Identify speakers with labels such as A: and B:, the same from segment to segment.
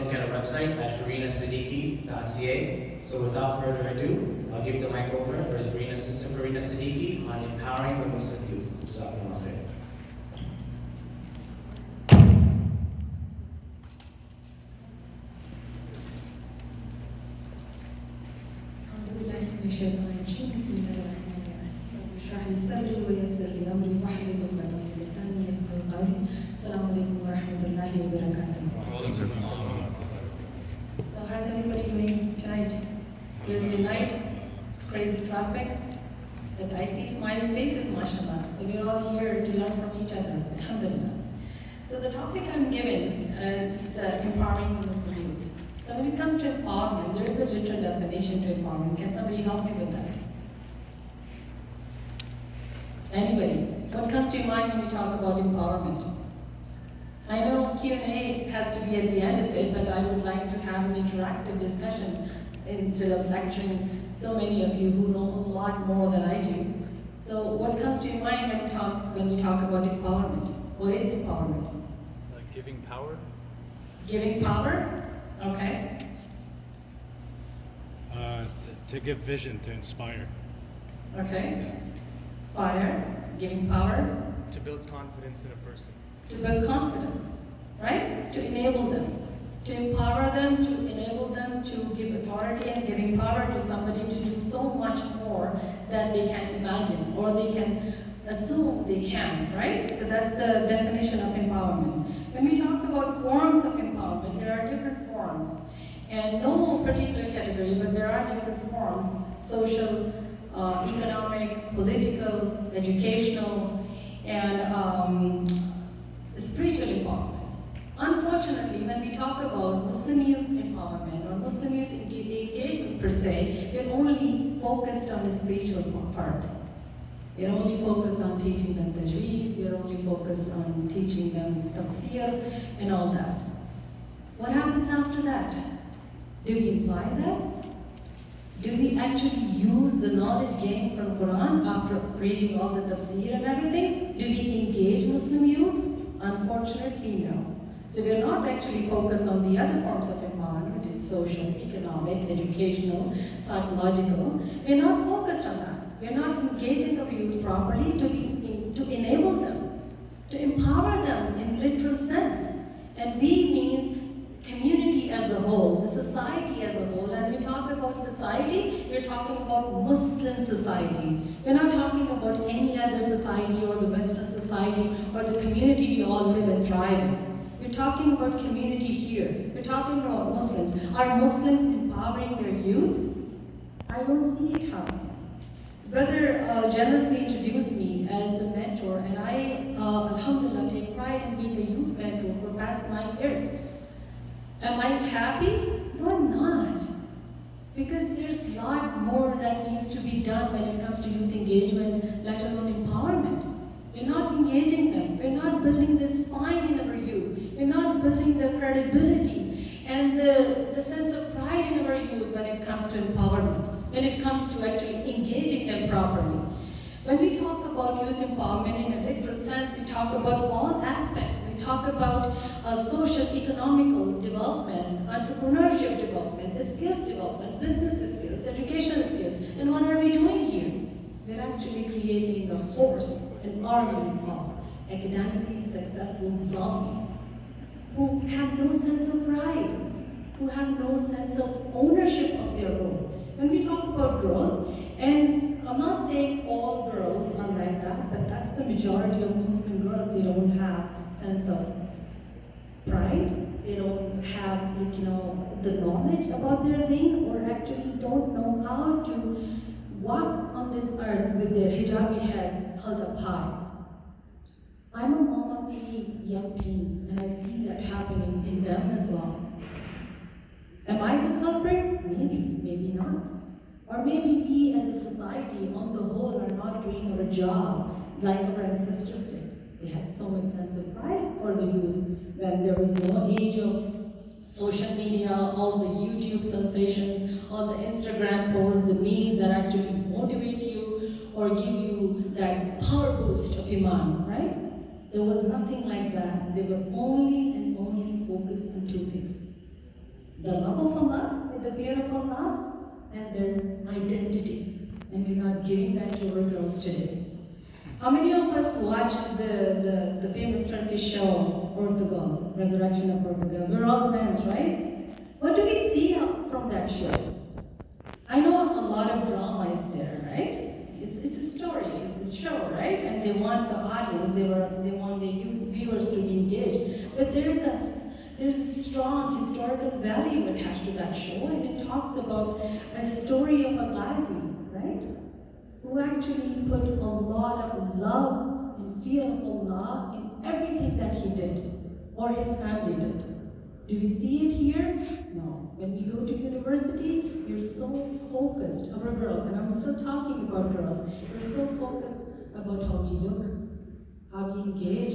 A: look at our website at farinasiddiqui.ca. So without further ado, I'll give the mic over for Sister Farina Siddiqui on empowering the Muslim youth. Jazakumullah khair.
B: بسم الله الرحمن الرحيم. رب اشرح لي صدري ويسر لي امري واحلل عقدة من لساني يفقهوا قولي. السلام عليكم ورحمة الله وبركاته. So how's everybody doing tonight? Thursday night, crazy traffic, but I see smiling faces, mashallah. So we're all here to learn from each other, alhamdulillah. So the topic I'm given is the empowering the Muslim youth. So when it comes to empowerment, there is a literal definition to empowerment. Can somebody help me with that? Anybody? What comes to your mind when you talk about empowerment? I know Q&A has to be at the end of it, but I would like to have an interactive discussion instead of lecturing so many of you who know a lot more than I do. So what comes to your mind when we talk about empowerment? What is empowerment?
C: Giving power.
B: Giving power? Okay.
C: To give vision, to inspire.
B: Okay. Inspire, giving power.
C: To build confidence in a person.
B: To build confidence, right? To enable them. To empower them, to enable them to give authority and giving power to somebody to do so much more than they can imagine or they can assume they can, right? So that's the definition of empowerment. When we talk about forms of empowerment, there are different forms. And no particular category, but there are different forms: social, economic, political, educational, and spiritual empowerment. Unfortunately, when we talk about Muslim youth empowerment or Muslim youth engagement per se, we're only focused on the spiritual part. We're only focused on teaching them tajweed, we're only focused on teaching them tafsir and all that. What happens after that? Do we apply that? Do we actually use the knowledge gained from Quran after reading all the tafsir and everything? Do we engage Muslim youth? Unfortunately, no. So we're not actually focused on the other forms of empowerment, which is social, economic, educational, psychological. We're not focused on that. We're not engaging our youth properly to enable them, to empower them in literal sense. And we means community as a whole, the society as a whole. And we talk about society, we're talking about Muslim society. We're not talking about any other society or the Western society or the community we all live and thrive in. We're talking about community here. We're talking about Muslims. Are Muslims empowering their youth? I don't see it happening. Brother generously introduced me as a mentor, and I, alhamdulillah, take pride in being a youth mentor for the past 9 years. Am I happy? No, I'm not. Because there's a lot more that needs to be done when it comes to youth engagement, let alone empowerment. We're not engaging them. We're not building the spine in our youth. We're not building the credibility and the sense of pride in our youth when it comes to empowerment, when it comes to actually engaging them properly. When we talk about youth empowerment in a literal sense, we talk about all aspects. We talk about social, economical development, entrepreneurship development, skills development, business skills, educational skills. And what are we doing here? We're actually creating a force, an army of academically successful zombies who have no sense of pride, who have no sense of ownership of their own. When we talk about girls, and I'm not saying all girls are like that, but that's the majority of Muslim girls. They don't have sense of pride. They don't have, the knowledge about their deen, or actually don't know how to walk on this earth with their hijabi head held up high. I'm a mom of 3 young teens, and I see that happening in them as well. Am I the culprit? Maybe, maybe not. Or maybe we as a society on the whole are not doing our job like our ancestors did. They had so much sense of pride for the youth when there was no age of social media, all the YouTube sensations, all the Instagram posts, the memes that actually motivate you or give you that power boost of iman, right? There was nothing like that. They were only and only focused on 2 things: Allah and their identity. And we're not giving that to our girls today. How many of us watch the famous Turkish show, Portugal, Resurrection of Portugal? We're all fans, right? What do we see from that show? I know a lot of drama is there, right? It's a story, it's a show, right? And they want the audience, they want the viewers to be engaged. But there's a strong historical value attached to that show, and it talks about a story of a Ghazi, right? Who actually put a lot of love and fear of Allah in everything that he did, or his family did. Do we see it here? No. When we go to university, we're so focused, our girls, and I'm still talking about girls, we're so focused about how we look, how we engage,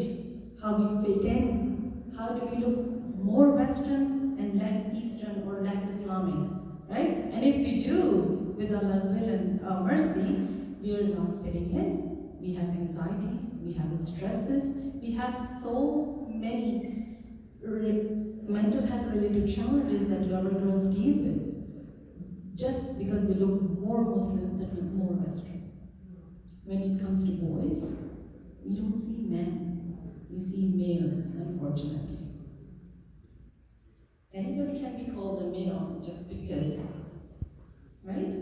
B: how we fit in, how do we look more Western and less Eastern or less Islamic, right? And if we do, with Allah's will and mercy, we are not fitting in. We have anxieties, we have stresses, we have so many mental health related challenges that our girls deal with, just because they look more Muslims than look more Western. When it comes to boys, we don't see men, we see males, unfortunately. Anybody can be called a male just because, right?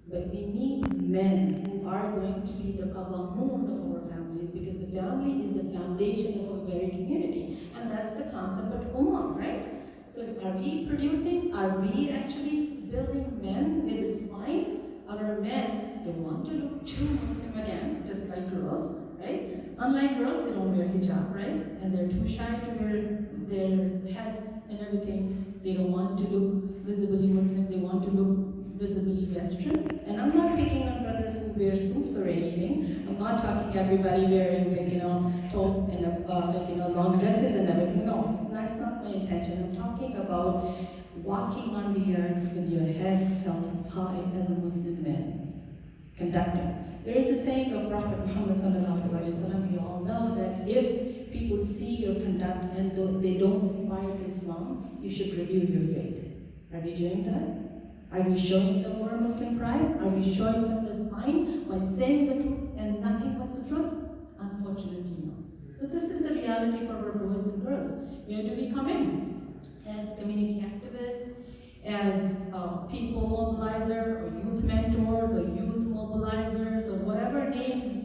B: But we need men who are going to be the qawamun of our families, because the family is the foundation of our very community. And that's the concept of ummah, right? So are we producing, are we actually building men with a spine? Our men don't want to look too Muslim again, just like girls, right? Unlike girls, they don't wear hijab, right? And they're too shy to wear their heads and everything. They don't want to look visibly Muslim, they want to look visibly Western. And I'm not picking on brothers who wear suits or anything. I'm not talking everybody wearing top and long dresses and everything. No, that's not my intention. I'm talking about walking on the earth with your head held high as a Muslim man, conducting. There is a saying of Prophet Muhammad sallallahu alaihi wasallam. You all know that if people see your conduct and they don't inspire to Islam, you should review your faith. Are we doing that? Are we showing them more Muslim pride? Are we showing them the spine by saying the truth and nothing but the truth? Unfortunately, no. So this is the reality for our boys and girls. Where do we come in? As community activists, as people mobilizer, or youth mentors, or youth mobilizers, or whatever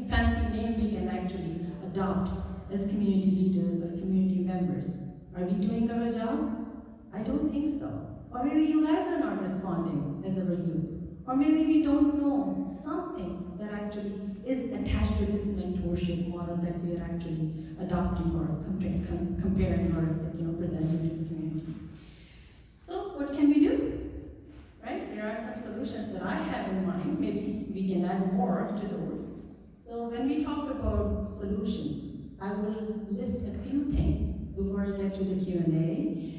B: fancy name we can actually adopt as community leaders or community members. Are we doing our job? I don't think so. Or maybe you guys are not responding as our youth. Or maybe we don't know something that actually is attached to this mentorship model that we are actually adopting or comparing or presenting to the community. So what can we do? Right? There are some solutions that I have in mind. Maybe we can add more to those. So when we talk about solutions, I will list a few things before I get to the Q&A.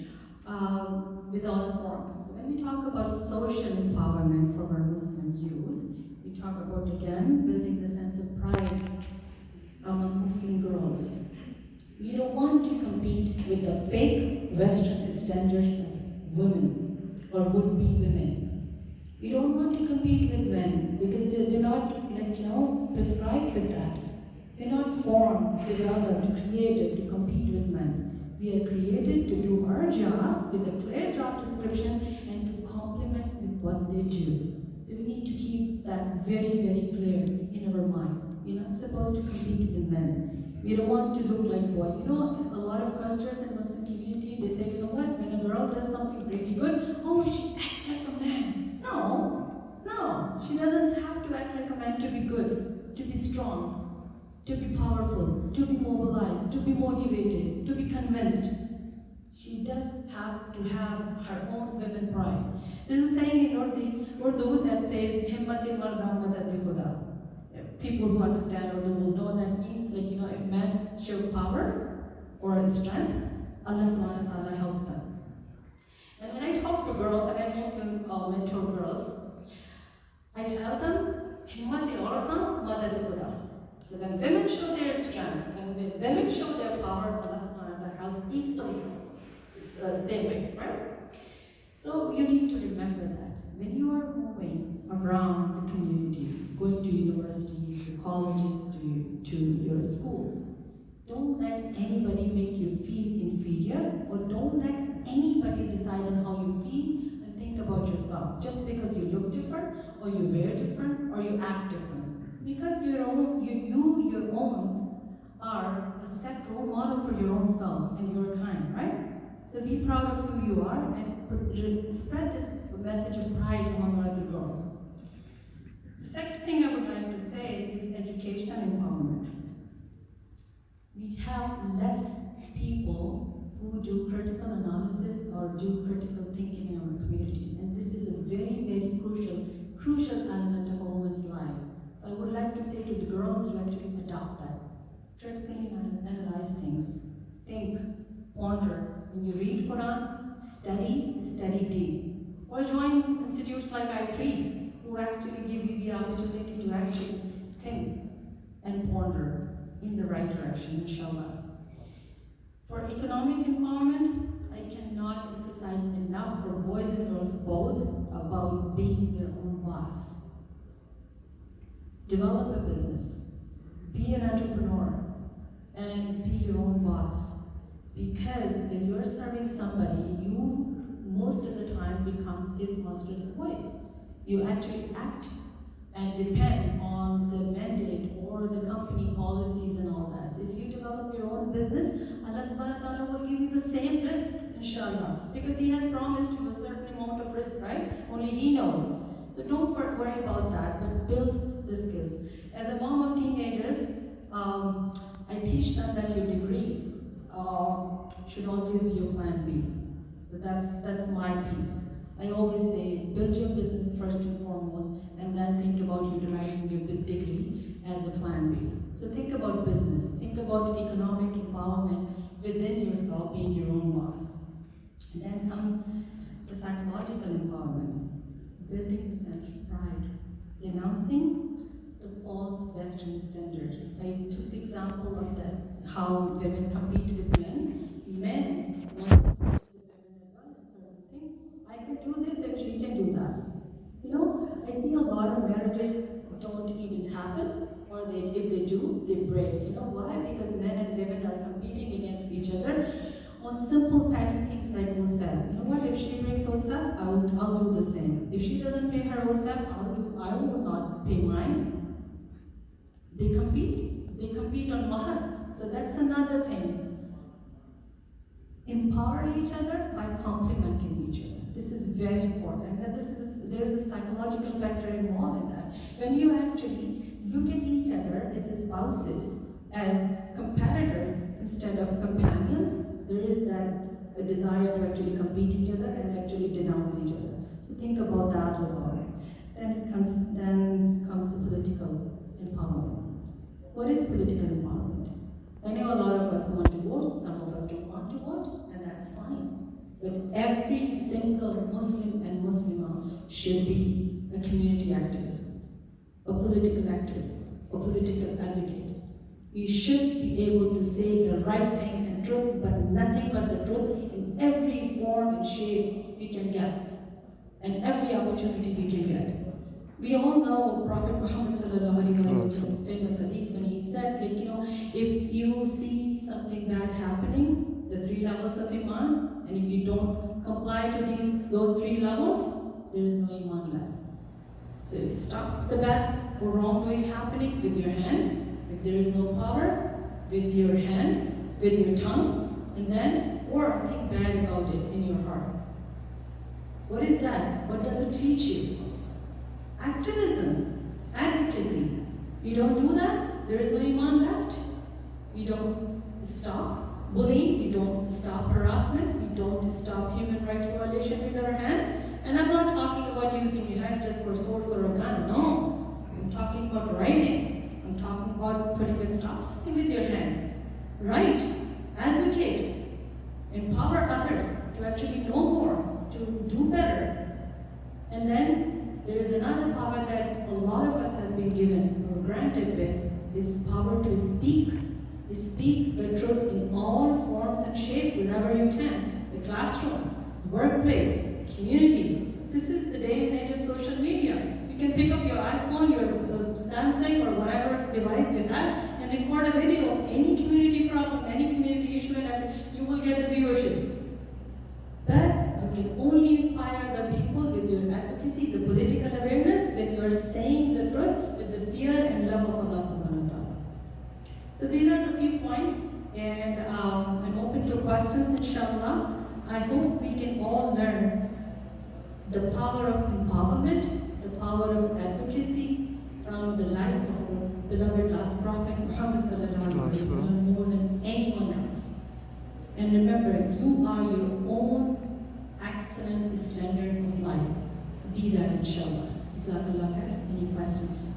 B: With all forms. When we talk about social empowerment for our Muslim youth, we talk about, again, building the sense of pride among Muslim girls. We don't want to compete with the fake Western standards of women or would-be women. We don't want to compete with men because we're not, prescribed with that. We're not formed, developed, created to compete with men. We are created to do our job with a clear job description and to complement with what they do. So we need to keep that very, very clear in our mind. We're not supposed to compete with men. We don't want to look like boys. A lot of cultures in Muslim community, they say, when a girl does something really good, she acts like a man. No, she doesn't have to act like a man to be good, to be strong, to be powerful, to be mobilized, to be motivated, to be convinced. She does have to have her own women pride. There's a saying in Urdu that says, "Himmati marda madad khuda." People who understand Urdu will know that means if men show power or strength, Allah subhanahu wa ta'ala helps them. And when I talk to girls, and I mostly mentor girls, I tell them, "Himmati orta madad khuda." So when women show their strength, when women show their power, Allah subhanahu wa ta'ala helps equally the same way, right? So you need to remember that. ground the community, going to universities, to colleges, to your schools. Don't let anybody make you feel inferior, or don't let anybody decide on how you feel and think about yourself just because you look different, or you wear different, or you act different. Because your own are a set role model for your own self and your kind, right? So be proud of who you are and spread this message of pride among other girls. The second thing I would like to say is educational empowerment. We have less people who do critical analysis or do critical thinking in our community, and this is a very, very crucial element of a woman's life. So I would like to say to the girls to actually adopt that. Critically analyze things. Think, ponder. When you read Quran, study deep. Or join institutes like I3, who actually give you the opportunity to actually think and ponder in the right direction, inshallah. For economic empowerment, I cannot emphasize enough for boys and girls both about being their own boss. Develop a business, be an entrepreneur, and be your own boss. Because when you're serving somebody, you most of the time become his master's voice. You actually act and depend on the mandate or the company policies and all that. If you develop your own business, Allah subhanahu wa ta'ala will give you the same risk, inshallah. Because He has promised you a certain amount of risk, right? Only He knows. So don't worry about that, but build the skills. As a mom of teenagers, I teach them that your degree should always be your plan B. But that's my piece. I always say, build your business first and foremost, and then think about utilizing your degree as a plan B. So think about business, think about economic empowerment within yourself, being your own boss. And then come the psychological empowerment, building the self-pride, denouncing the false Western standards. I took the example of how women compete with men. Men want to compete with women as well in certain things. I can do this if she can do that. You know, I see a lot of marriages don't even happen, or if they do, they break. You know why? Because men and women are competing against each other on simple petty things like OSAP. You know what? If she brings OSAP, I'll do the same. If she doesn't pay her OSAP, I will not pay mine. They compete on mahar. So that's another thing. Empower each other by complementing each other. This is very important. And there is a psychological factor involved in that. When you actually look at each other as spouses, as competitors instead of companions, there is a desire to actually compete each other and actually denounce each other. So think about that as well. Then comes the political empowerment. What is political empowerment? I know a lot of us want to vote, some of us don't want to vote, and that's fine. But every single Muslim and Muslimah should be a community activist, a political activist, a political advocate. We should be able to say the right thing and truth, but nothing but the truth in every form and shape we can get, and every opportunity we can get. We all know Prophet Muhammad Sallallahu famous hadith when he said, if you see something bad happening, the 3 levels of Iman, and if you don't comply to those 3 levels, there is no Iman left. So stop the bad or wrongdoing happening with your hand. If there is no power, with your hand, with your tongue, and then, or think bad about it in your heart. What is that? What does it teach you? Activism, advocacy. We don't do that, there is no Iman left. We don't stop bullying, we don't stop harassment, we don't stop human rights violation with our hand. And I'm not talking about using your hand just for swords or a gun, no. I'm talking about writing. I'm talking about putting a stop sign with your hand. Write, advocate, empower others to actually know more, to do better. And then there is another power that a lot of us has been given or granted with, is power to speak. Speak the truth in all forms and shape wherever you can. The classroom, the workplace, community. This is the day and age of social media. You can pick up your iPhone, your Samsung, or whatever device you have, and record a video of any community problem, any community issue, and you will get the viewership. But you can only inspire the people with your advocacy, the political awareness, when you are saying the truth with the fear and love of Allah subhanahu wa ta'ala. So these are the few points, and I'm open to questions, inshallah. I hope we can all learn the power of empowerment, the power of advocacy from the life of our beloved last prophet, Muhammad sallallahu alaihi wasallam, more than anyone else. And remember, you are your own excellent standard of life. So be that, inshallah. Jazakallah khair. Any questions?